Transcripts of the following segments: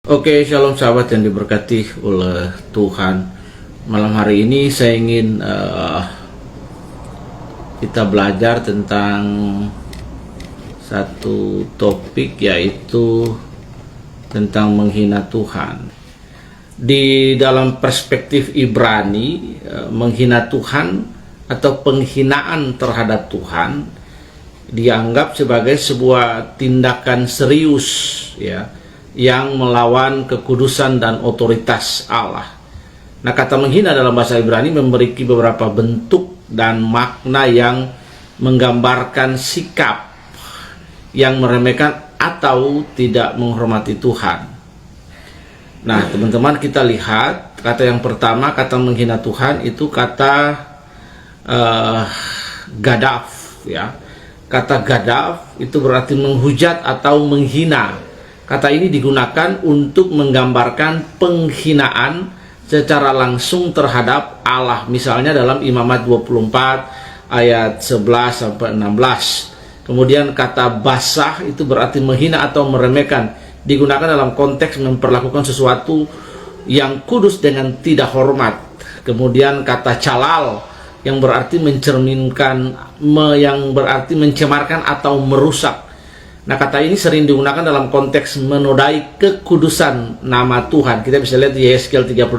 Oke, shalom sahabat yang diberkati oleh Tuhan. Malam hari ini saya ingin kita belajar tentang satu topik, yaitu tentang menghina Tuhan. Di dalam perspektif Ibrani, menghina Tuhan atau penghinaan terhadap Tuhan dianggap sebagai sebuah tindakan serius, ya, yang melawan kekudusan dan otoritas Allah. Nah, kata menghina dalam bahasa Ibrani memiliki beberapa bentuk dan makna yang menggambarkan sikap yang meremehkan atau tidak menghormati Tuhan. Nah, teman-teman, kita lihat kata yang pertama, kata menghina Tuhan itu kata gadaf, ya. Kata gadaf itu berarti menghujat atau menghina. Kata ini digunakan untuk menggambarkan penghinaan secara langsung terhadap Allah. Misalnya dalam Imamat 24 ayat 11 sampai 16. Kemudian kata basah itu berarti menghina atau meremehkan, digunakan dalam konteks memperlakukan sesuatu yang kudus dengan tidak hormat. Kemudian kata calal yang berarti mencerminkan, yang berarti mencemarkan atau merusak. Nah, kata ini sering digunakan dalam konteks menodai kekudusan nama Tuhan. Kita bisa lihat di Yeskiel 36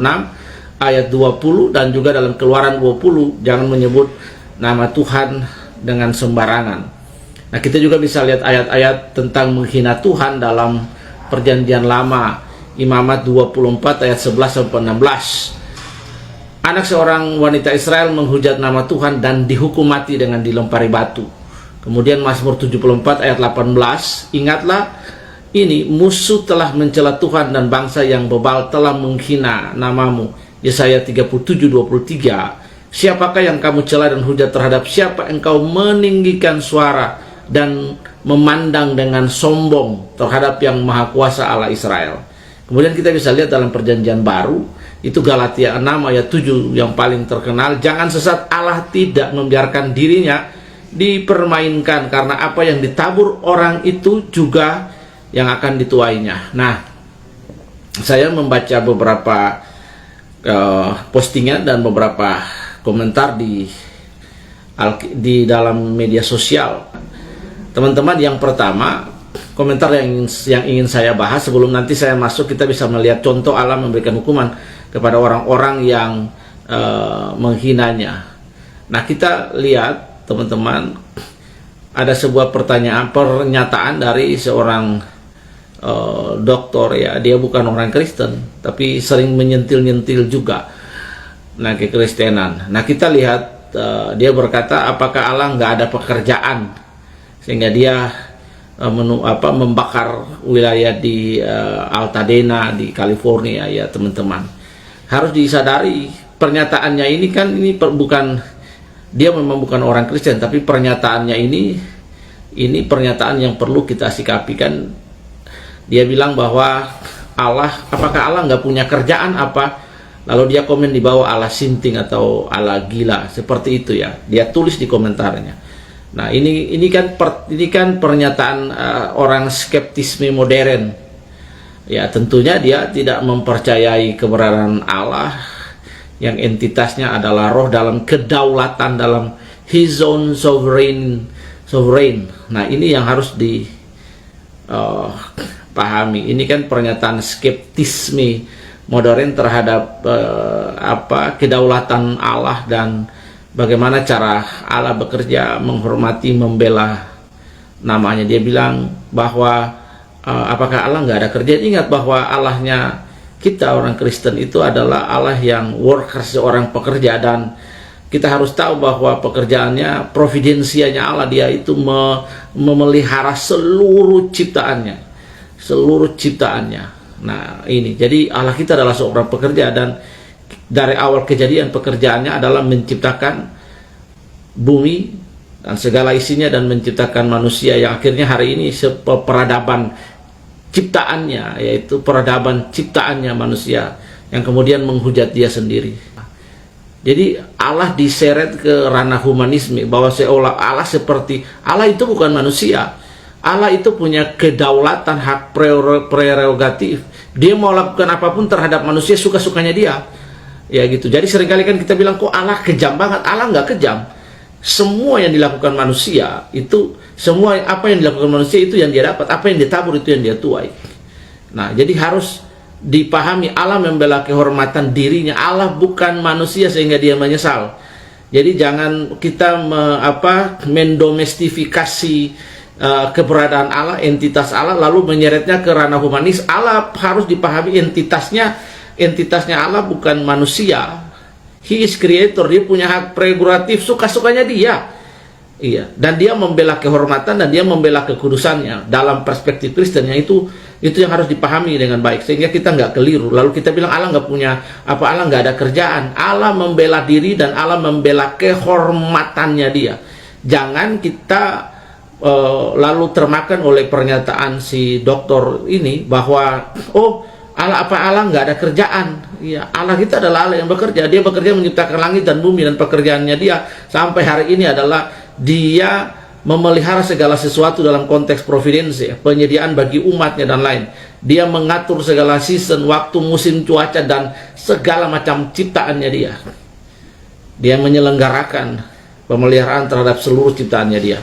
ayat 20 dan juga dalam Keluaran 20, jangan menyebut nama Tuhan dengan sembarangan. Nah, kita juga bisa lihat ayat-ayat tentang menghina Tuhan dalam Perjanjian Lama, Imamat 24 ayat 11 sampai 16. Anak seorang wanita Israel menghujat nama Tuhan dan dihukum mati dengan dilempari batu. Kemudian Mazmur 74 ayat 18, ingatlah ini, musuh telah mencela Tuhan dan bangsa yang bebal telah menghina namamu. Yesaya 37:23, siapakah yang kamu cela dan hujat terhadap siapa engkau meninggikan suara dan memandang dengan sombong terhadap yang maha kuasa Allah Israel. Kemudian kita bisa lihat dalam Perjanjian Baru, itu Galatia 6 ayat 7 yang paling terkenal, jangan sesat, Allah tidak membiarkan dirinya dipermainkan, karena apa yang ditabur orang itu juga yang akan dituainya. Nah, saya membaca beberapa postingan dan beberapa komentar di dalam media sosial. Teman-teman, yang pertama, komentar yang ingin saya bahas sebelum nanti saya masuk, kita bisa melihat contoh Allah memberikan hukuman kepada orang-orang yang menghinanya. Nah, kita lihat, teman-teman, ada sebuah pernyataan dari seorang doktor, ya, dia bukan orang Kristen tapi sering menyentil-nyentil juga nah kekristenan. Nah, kita lihat dia berkata, apakah Allah nggak ada pekerjaan sehingga dia membakar wilayah di Altadena di California, ya teman-teman. Harus disadari pernyataannya ini kan dia memang bukan orang Kristen, tapi pernyataannya ini pernyataan yang perlu kita sikapi. Kan dia bilang bahwa apakah Allah nggak punya kerjaan apa? Lalu dia komen di bawah Allah sinting atau Allah gila, seperti itu, ya. Dia tulis di komentarnya. Nah, ini kan pernyataan orang skeptisme modern. Ya, tentunya dia tidak mempercayai keberadaan Allah yang entitasnya adalah roh dalam kedaulatan, dalam his own sovereign. Nah, ini yang harus dipahami. Ini kan pernyataan skeptisme modern terhadap kedaulatan Allah dan bagaimana cara Allah bekerja, menghormati, membela namanya. Dia bilang bahwa apakah Allah nggak ada kerjaan? Ingat bahwa Allahnya kita orang Kristen itu adalah Allah yang worker, seorang pekerja, dan kita harus tahu bahwa pekerjaannya, providensianya Allah, dia itu memelihara seluruh ciptaannya. Nah, ini jadi Allah kita adalah seorang pekerja, dan dari awal kejadian pekerjaannya adalah menciptakan bumi dan segala isinya dan menciptakan manusia yang akhirnya hari ini peradaban ciptaannya, yaitu peradaban ciptaannya manusia yang kemudian menghujat dia sendiri. Jadi Allah diseret ke ranah humanisme, bahwa seolah Allah itu bukan manusia. Allah itu punya kedaulatan, hak prerogatif. Dia mau lakukan apapun terhadap manusia suka-sukanya dia. Ya gitu. Jadi seringkali kan kita bilang, kok Allah kejam banget. Allah nggak kejam. Semua yang dilakukan manusia itu, semua apa yang dilakukan manusia itu yang dia dapat, apa yang ditabur itu yang dia tuai. Nah, jadi harus dipahami Allah membela kehormatan dirinya. Allah bukan manusia sehingga dia menyesal. Jadi jangan kita mendomestifikasi keberadaan Allah, entitas Allah, lalu menyeretnya ke ranah humanis. Allah harus dipahami entitasnya Allah bukan manusia. He is creator, dia punya hak prerogatif suka-sukanya dia. Iya, dan dia membela kehormatan dan dia membela kekudusannya. Dalam perspektif Kristen yang itu yang harus dipahami dengan baik sehingga kita nggak keliru. Lalu kita bilang Allah nggak punya Allah nggak ada kerjaan. Allah membela diri dan Allah membela kehormatannya dia. Jangan kita lalu termakan oleh pernyataan si dokter ini bahwa Allah nggak ada kerjaan. Ya, Allah kita adalah Allah yang bekerja. Dia bekerja menciptakan langit dan bumi, dan pekerjaannya dia sampai hari ini adalah dia memelihara segala sesuatu dalam konteks providensi, penyediaan bagi umatnya dan lain. Dia mengatur segala season, waktu, musim, cuaca, dan segala macam ciptaannya dia. Dia menyelenggarakan pemeliharaan terhadap seluruh ciptaannya dia.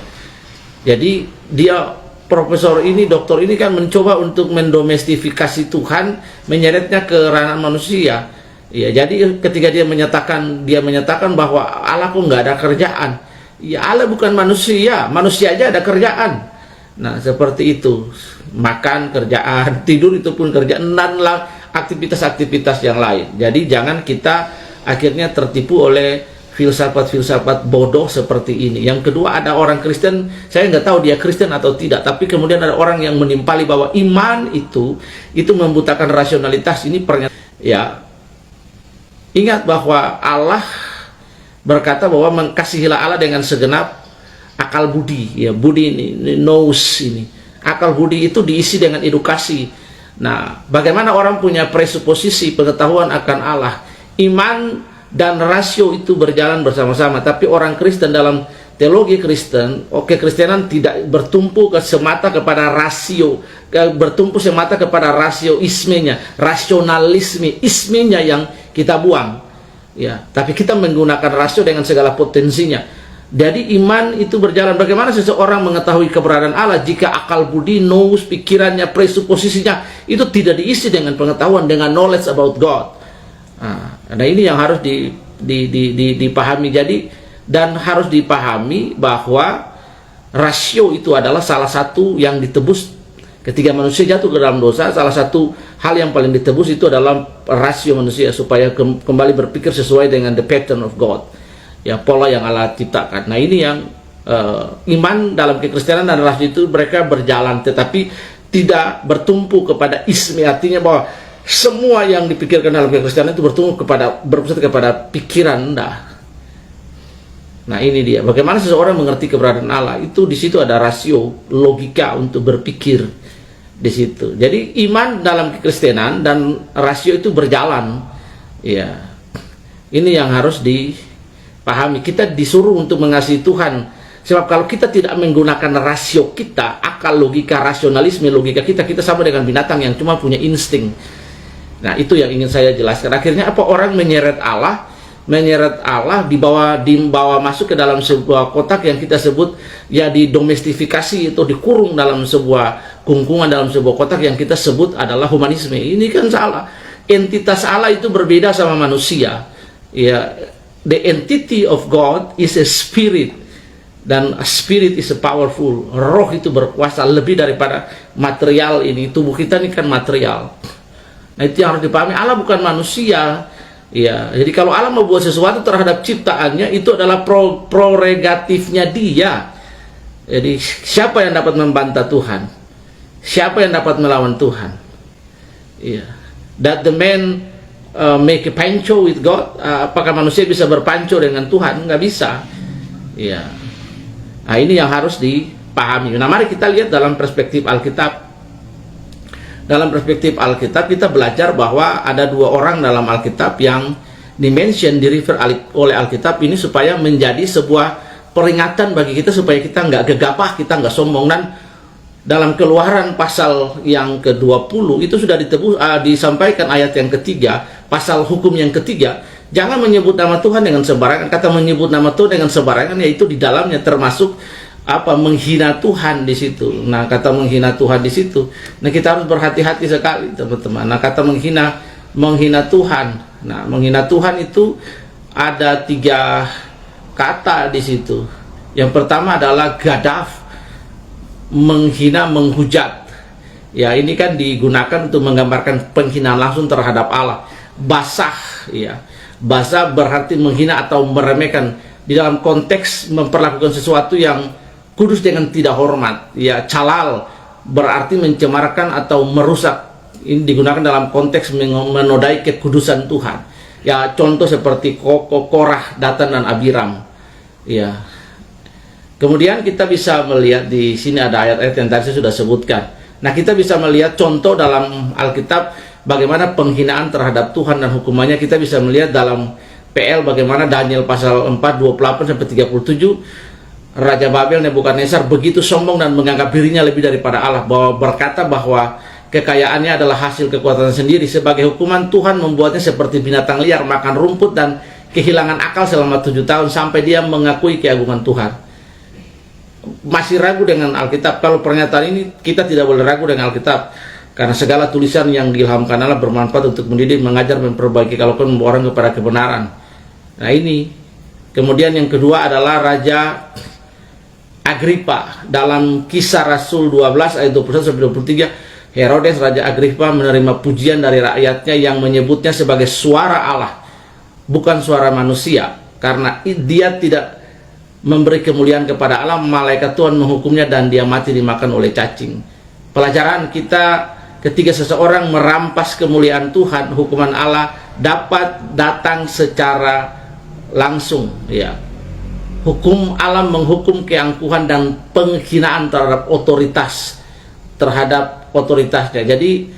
Jadi dia profesor ini, dokter ini kan mencoba untuk mendomestifikasi Tuhan, menyeretnya ke ranah manusia. Ya, jadi ketika dia menyatakan bahwa Allah kok nggak ada kerjaan. Ya, Allah bukan manusia, manusia aja ada kerjaan. Nah, seperti itu. Makan kerjaan, tidur itu pun kerjaan, dan aktivitas-aktivitas yang lain. Jadi jangan kita akhirnya tertipu oleh filsafat-filsafat bodoh seperti ini. Yang kedua, ada orang Kristen, saya nggak tahu dia Kristen atau tidak, tapi kemudian ada orang yang menimpali bahwa iman itu membutakan rasionalitas. Ini ya, ingat bahwa Allah berkata bahwa mengasihilah Allah dengan segenap akal budi. Ya, budi ini knows ini. Akal budi itu diisi dengan edukasi. Nah, bagaimana orang punya presuposisi pengetahuan akan Allah? Iman dan rasio itu berjalan bersama-sama. Tapi orang Kristen dalam teologi Kristen, Kekristenan tidak bertumpu semata kepada rasio, bertumpu semata kepada rasio ismenya, rasionalisme ismenya yang kita buang. Ya, tapi kita menggunakan rasio dengan segala potensinya. Jadi iman itu berjalan. Bagaimana seseorang mengetahui keberadaan Allah jika akal budi, knows, pikirannya, presuposisinya itu tidak diisi dengan pengetahuan, dengan knowledge about God. Nah, ini yang harus dipahami. Jadi, dan harus dipahami bahwa rasio itu adalah salah satu yang ditebus. Ketika manusia jatuh ke dalam dosa, salah satu hal yang paling ditebus itu adalah rasio manusia supaya kembali berpikir sesuai dengan the pattern of God, ya, pola yang Allah ciptakan. Nah, ini yang iman dalam kekristenan dan rasio itu mereka berjalan, tetapi tidak bertumpu kepada ismi, artinya bahwa semua yang dipikirkan dalam kekristenan itu berpusat kepada pikiran. Nah, ini dia. Bagaimana seseorang mengerti keberadaan Allah itu, di situ ada rasio, logika untuk berpikir. Di situ. Jadi iman dalam kekristenan dan rasio itu berjalan. Ya. Ini yang harus dipahami. Kita disuruh untuk mengasihi Tuhan. Sebab kalau kita tidak menggunakan rasio kita, akal, logika, rasionalisme, logika kita sama dengan binatang yang cuma punya insting. Nah, itu yang ingin saya jelaskan. Akhirnya apa? Orang menyeret Allah dibawa masuk ke dalam sebuah kotak yang kita sebut ya didomestifikasi atau dikurung dalam sebuah kungkungan, dalam sebuah kotak yang kita sebut adalah humanisme. Ini kan salah. Entitas Allah itu berbeda sama manusia. Ya, the entity of God is a spirit, dan a spirit is a powerful. Roh itu berkuasa lebih daripada material ini. Tubuh kita ini kan material. Nah, itu yang harus dipahami. Allah bukan manusia. Ya, jadi kalau Allah membuat sesuatu terhadap ciptaannya, itu adalah prerogatifnya dia. Jadi siapa yang dapat membantah Tuhan? Siapa yang dapat melawan Tuhan? Ya. That the man make a pancho with God? Apakah manusia bisa berpanco dengan Tuhan? Nggak bisa. Ya. Nah, ini yang harus dipahami. Nah, mari kita lihat dalam perspektif Alkitab. Dalam perspektif Alkitab kita belajar bahwa ada dua orang dalam Alkitab yang dimention, di-refer oleh Alkitab ini supaya menjadi sebuah peringatan bagi kita supaya kita nggak gegabah, kita nggak sombong. Dan dalam Keluaran pasal yang ke-20 itu sudah disampaikan ayat yang ketiga, pasal hukum yang ketiga, jangan menyebut nama Tuhan dengan sembarangan. Kata menyebut nama Tuhan dengan sembarangan, yaitu di dalamnya termasuk menghina Tuhan di situ. Nah, kata menghina Tuhan di situ, nah kita harus berhati-hati sekali, teman-teman. Nah, kata menghina Tuhan. Nah, menghina Tuhan itu ada 3 kata di situ. Yang pertama adalah gadaf, menghina, menghujat. Ya, ini kan digunakan untuk menggambarkan penghinaan langsung terhadap Allah. Basah, ya. Basah berarti menghina atau meremehkan di dalam konteks memperlakukan sesuatu yang kudus dengan tidak hormat. Ya, calal berarti mencemarkan atau merusak. Ini digunakan dalam konteks menodai kekudusan Tuhan. Ya, contoh seperti Korah, Datan, dan Abiram. Ya. Kemudian kita bisa melihat di sini ada ayat-ayat yang tadi saya sudah sebutkan. Nah, kita bisa melihat contoh dalam Alkitab bagaimana penghinaan terhadap Tuhan dan hukumannya. Kita bisa melihat dalam PL bagaimana Daniel pasal 4, 28 sampai 37, Raja Babel Nebukadnezar begitu sombong dan menganggap dirinya lebih daripada Allah, berkata bahwa kekayaannya adalah hasil kekuatan sendiri. Sebagai hukuman, Tuhan membuatnya seperti binatang liar, makan rumput dan kehilangan akal selama 7 tahun sampai dia mengakui keagungan Tuhan. Masih ragu dengan Alkitab? Kalau pernyataan ini kita tidak boleh ragu dengan Alkitab, karena segala tulisan yang diilhamkan Allah bermanfaat untuk mendidik, mengajar, memperbaiki, kalau kan membawa orang kepada kebenaran. Nah, ini. Kemudian yang kedua adalah Raja Agripa. Dalam Kisah Rasul 12 ayat 21 sampai 23, Herodes Raja Agripa menerima pujian dari rakyatnya yang menyebutnya sebagai suara Allah, bukan suara manusia, karena dia tidak memberi kemuliaan kepada Allah. Malaikat Tuhan menghukumnya dan dia mati dimakan oleh cacing. Pelajaran kita, ketika seseorang merampas kemuliaan Tuhan, hukuman Allah dapat datang secara langsung. Ya, hukum Allah menghukum keangkuhan dan penghinaan terhadap otoritasnya. Jadi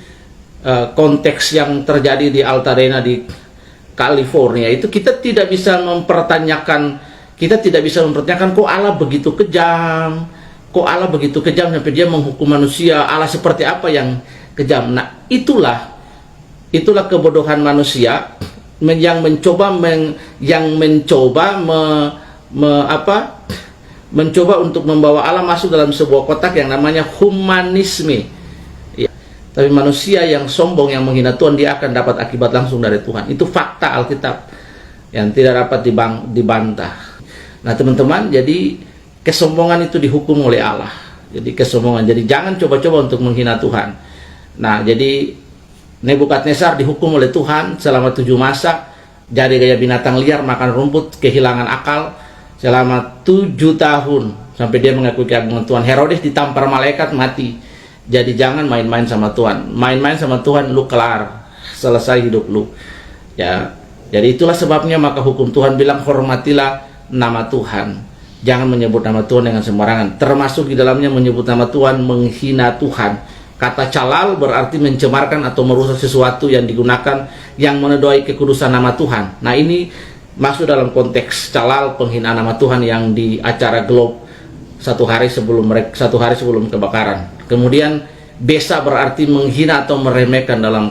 konteks yang terjadi di Altadena di California itu kita tidak bisa mempertanyakan kok Allah begitu kejam, sampai dia menghukum manusia. Allah seperti apa yang kejam? Nah, itulah kebodohan manusia yang mencoba untuk membawa Allah masuk dalam sebuah kotak yang namanya humanisme. Ya. Tapi manusia yang sombong, yang menghina Tuhan, dia akan dapat akibat langsung dari Tuhan. Itu fakta Alkitab yang tidak dapat dibantah. Nah, teman-teman, jadi kesombongan itu dihukum oleh Allah. Jadi kesombongan. Jadi jangan coba-coba untuk menghina Tuhan. Nah, jadi Nebukadnezar dihukum oleh Tuhan selama 7 masa. Jadi kayak binatang liar, makan rumput, kehilangan akal selama 7 tahun sampai dia mengakui keagungan Tuhan. Herodes ditampar malaikat, mati. Jadi jangan main-main sama Tuhan. Main-main sama Tuhan, lu kelar, selesai hidup lu. Ya. Jadi itulah sebabnya maka hukum Tuhan bilang hormatilah nama Tuhan. Jangan menyebut nama Tuhan dengan sembarangan. Termasuk di dalamnya menyebut nama Tuhan, menghina Tuhan. Kata calal berarti mencemarkan atau merusak sesuatu yang digunakan yang menodai kekudusan nama Tuhan. Nah, ini masuk dalam konteks calal, penghinaan nama Tuhan yang di acara Globe satu hari sebelum kebakaran. Kemudian besa berarti menghina atau meremehkan dalam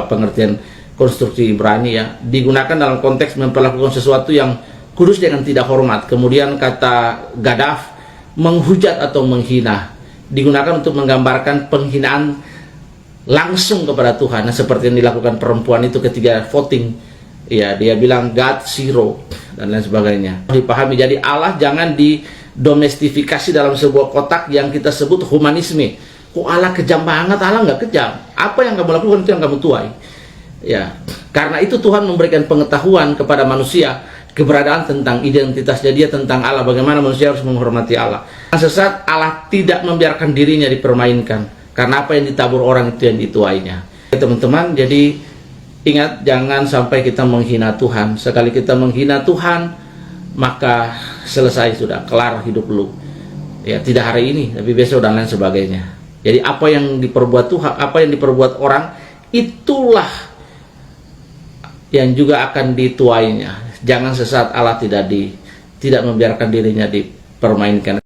pengertian konstruksi Ibrani, ya. Digunakan dalam konteks memperlakukan sesuatu yang kudus dengan tidak hormat. Kemudian kata gadaf, menghujat atau menghina, digunakan untuk menggambarkan penghinaan langsung kepada Tuhan. Nah, seperti yang dilakukan perempuan itu ketika voting, ya, dia bilang God zero dan lain sebagainya. Dipahami, jadi Allah jangan didomestifikasi dalam sebuah kotak yang kita sebut humanisme. Kok Allah kejam banget? Allah nggak kejam. Apa yang kamu lakukan itu yang kamu tuai. Ya, karena itu Tuhan memberikan pengetahuan kepada manusia keberadaan tentang identitasnya dia, tentang Allah, bagaimana manusia harus menghormati Allah. Sesat, Allah tidak membiarkan dirinya dipermainkan, karena apa yang ditabur orang itu yang dituainya. Teman-teman, jadi ingat, jangan sampai kita menghina Tuhan. Sekali kita menghina Tuhan, maka selesai, sudah kelar hidup lu. Ya, tidak hari ini, tapi besok dan lain sebagainya. Jadi apa yang diperbuat Tuhan, apa yang diperbuat orang, itulah yang juga akan dituainya. Jangan sesat, Allah tidak membiarkan dirinya dipermainkan.